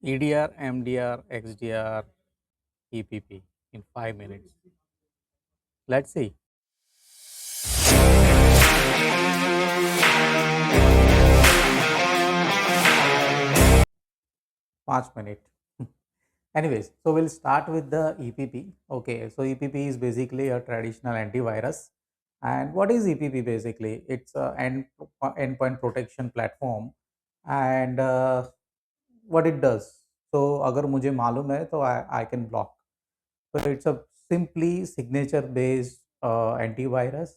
EDR MDR XDR EPP in 5 minutes. Let's see. 5 minutes. Anyways, so we'll start with the EPP. Okay, so EPP is basically a traditional antivirus. And what is EPP basically? It's a endpoint protection platform. And what it does. So अगर मुझे मालूम है तो I can block. So it's a simply signature based antivirus.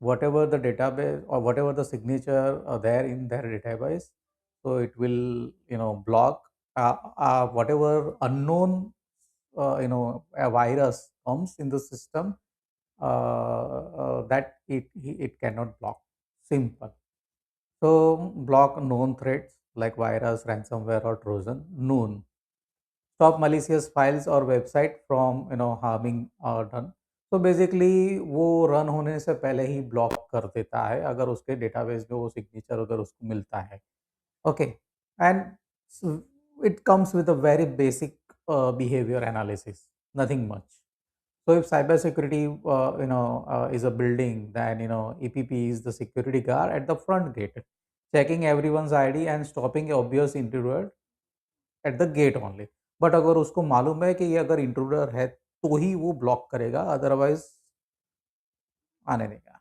Whatever the database or whatever the signature there in their database, so it will block whatever unknown a virus comes in the system that it cannot block. Simple. So block known threats like virus, ransomware, or Trojan. Known. Stop malicious files or website from harming done. तो basically वो run होने से पहले ही block कर देता है अगर उसके डेटाबेस में वो सिग्नेचर अगर उसको मिलता है. Okay. And it comes with a very basic behavior analysis, nothing much. So if cybersecurity is a building, then EPP is the security guard at the front gate, checking everyone's ID and stopping obvious intruder at the get only. But अगर उसको मालूम है कि ये अगर intruder है तो ही वो ब्लॉक करेगा, अदरवाइज आने देगा.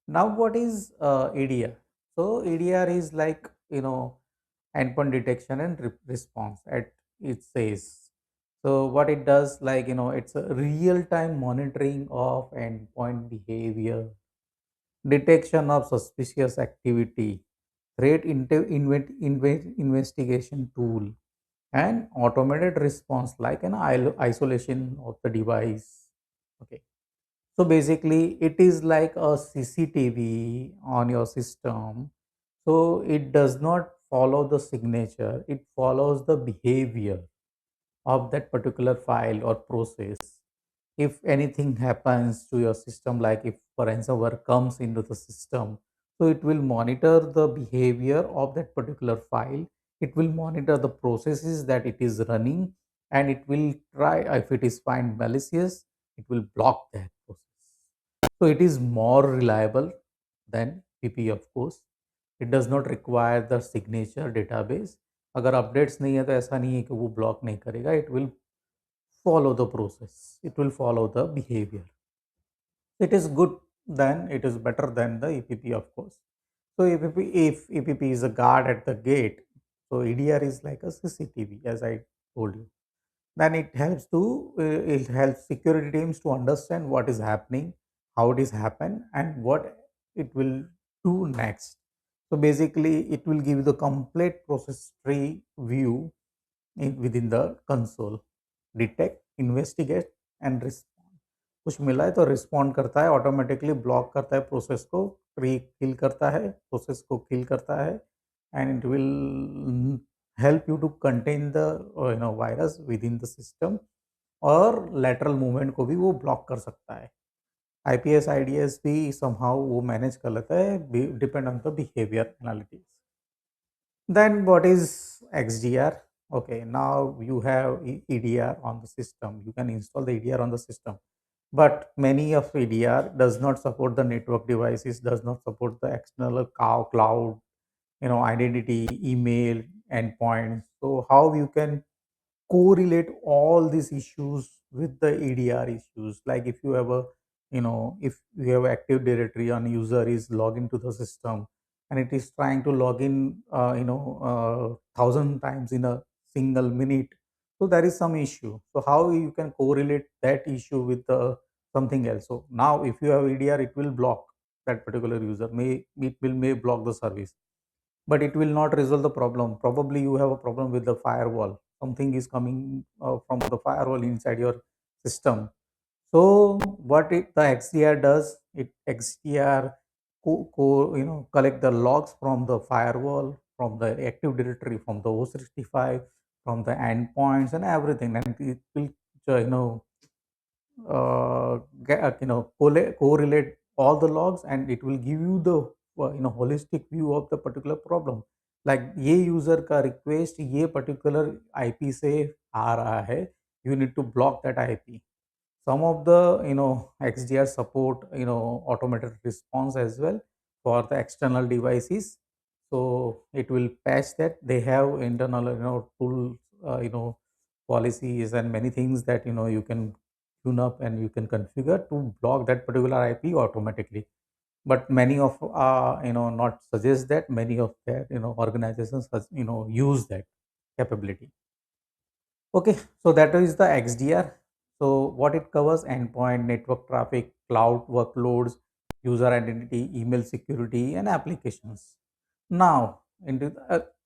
Now what is EDR? So EDR is like endpoint detection and response at it says. So what it does, like it's a real time monitoring of endpoint behavior, detection of suspicious activity, investigation tool, and automated response like an isolation of the device. Okay. So basically, it is like a CCTV on your system. So it does not follow the signature, it follows the behavior of that particular file or process. If anything happens to your system, like if ransomware comes into the system, so it will monitor the behavior of that particular file. It will monitor the processes that it is running, and it will try, if it is find malicious, it will block that process. So it is more reliable than PP, of course. It does not require the signature database. अगर updates नहीं है तो ऐसा नहीं है कि वो block नहीं करेगा. It will follow the process, it will follow the behavior. It is good, then it is better than the EPP, of course. So if EPP is a guard at the gate, so EDR is like a CCTV, as I told you. Then it helps security teams to understand what is happening, how it is happened, and what it will do next. So basically it will give you the complete process tree view within the console. Detect, investigate and respond. कुछ मिला है तो respond करता है, automatically block करता है process को, pre किल करता है, प्रोसेस को किल करता है, and it will help you to contain the virus within the system. और लेटरल मूवमेंट को भी वो ब्लॉक कर सकता है. IPS IDS भी समहाउ वो मैनेज कर लेता है, depend on the behaviour analytics. Then what is XDR? Okay, now you have EDR on the system. You can install the EDR on the system. But many of EDR does not support the network devices, does not support the external cloud, identity, email, endpoints. So how you can correlate all these issues with the EDR issues? Like if you have if you have active directory on user is log into the system, and it is trying to log in 1,000 times in a single minute, so there is some issue. So how you can correlate that issue with something else? So now if you have EDR, it will block that particular user, may block the service, but it will not resolve the problem. Probably you have a problem with the firewall, something is coming from the firewall inside your system. So what the XDR does, it XDR collect the logs from the firewall, from the active directory, from the O65, from the endpoints and everything, and it will correlate all the logs, and it will give you the holistic view of the particular problem. Like ये user का request ये particular IP से आ रहा है, you need to block that IP. Some of the XDR support automated response as well for the external devices. So it will patch that. They have internal tools, policies and many things that you can tune up and you can configure to block that particular IP automatically. But many of not suggest that. Many of their organizations use that capability. Okay, so that is the XDR. So what it covers: endpoint, network traffic, cloud workloads, user identity, email security, and applications. Now, into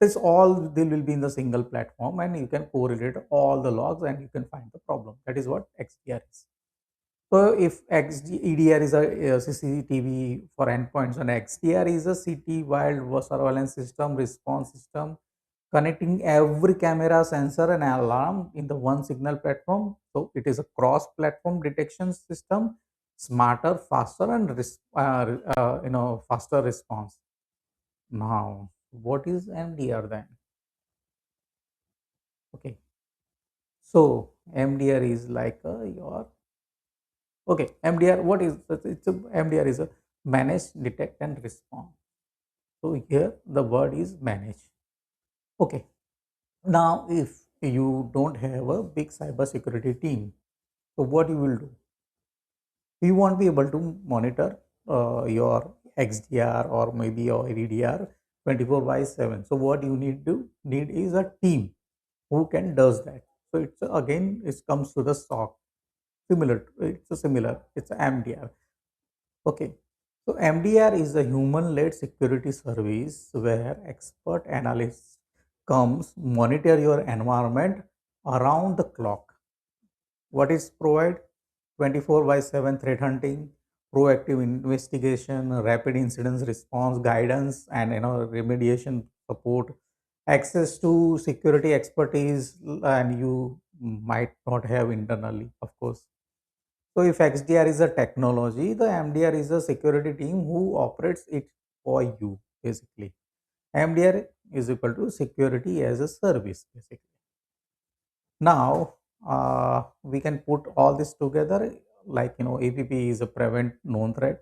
this all they will be in the single platform, and you can correlate all the logs and you can find the problem. That is what XDR is. So if EDR is a CCTV for endpoints and XDR is a CT wild surveillance system, response system, connecting every camera, sensor and alarm in the one signal platform. So it is a cross-platform detection system, smarter, faster and faster response. Now, what is MDR then? Okay, so MDR is like your okay, MDR. What is it's a MDR is a manage, detect, and respond. So here the word is manage. Okay. Now, if you don't have a big cybersecurity team, so what you will do? You won't be able to monitor your XDR or maybe your EDR 24 by 7. So what you need is a team who can does that. So it's again it comes to the SOC. It's a MDR. Okay. So MDR is a human-led security service where expert analysts comes monitor your environment around the clock. What is provide? 24 by 7 threat hunting, proactive investigation, rapid incident response, guidance, and remediation support, access to security expertise, and you might not have internally, of course. So if XDR is a technology, the MDR is a security team who operates it for you, basically. MDR is equal to security as a service, basically. Now, we can put all this together like, EPP is a prevent known threat,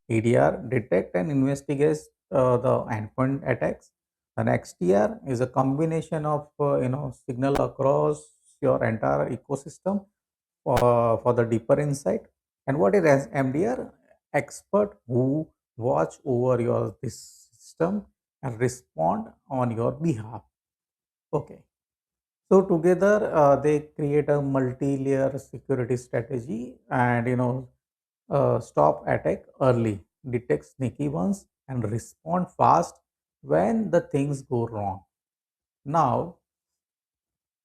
EDR detect and investigate the endpoint attacks, and XDR is a combination of, signal across your entire ecosystem for the deeper insight. And what is MDR? Expert who watch over your this system and respond on your behalf. Okay. So together they create a multi-layer security strategy and stop attack early, detect sneaky ones and respond fast when the things go wrong. Now,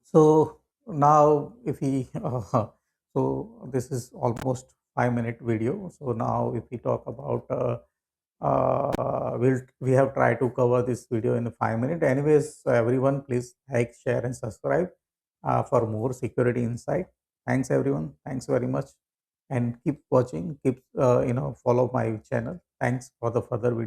so now if we so this is almost 5 minute video. So now if we talk about we have tried to cover this video in 5 minutes. Anyways, everyone, please like, share, and subscribe for more security insight. Thanks, everyone. Thanks very much, and keep watching. Keep follow my channel. Thanks for the further video.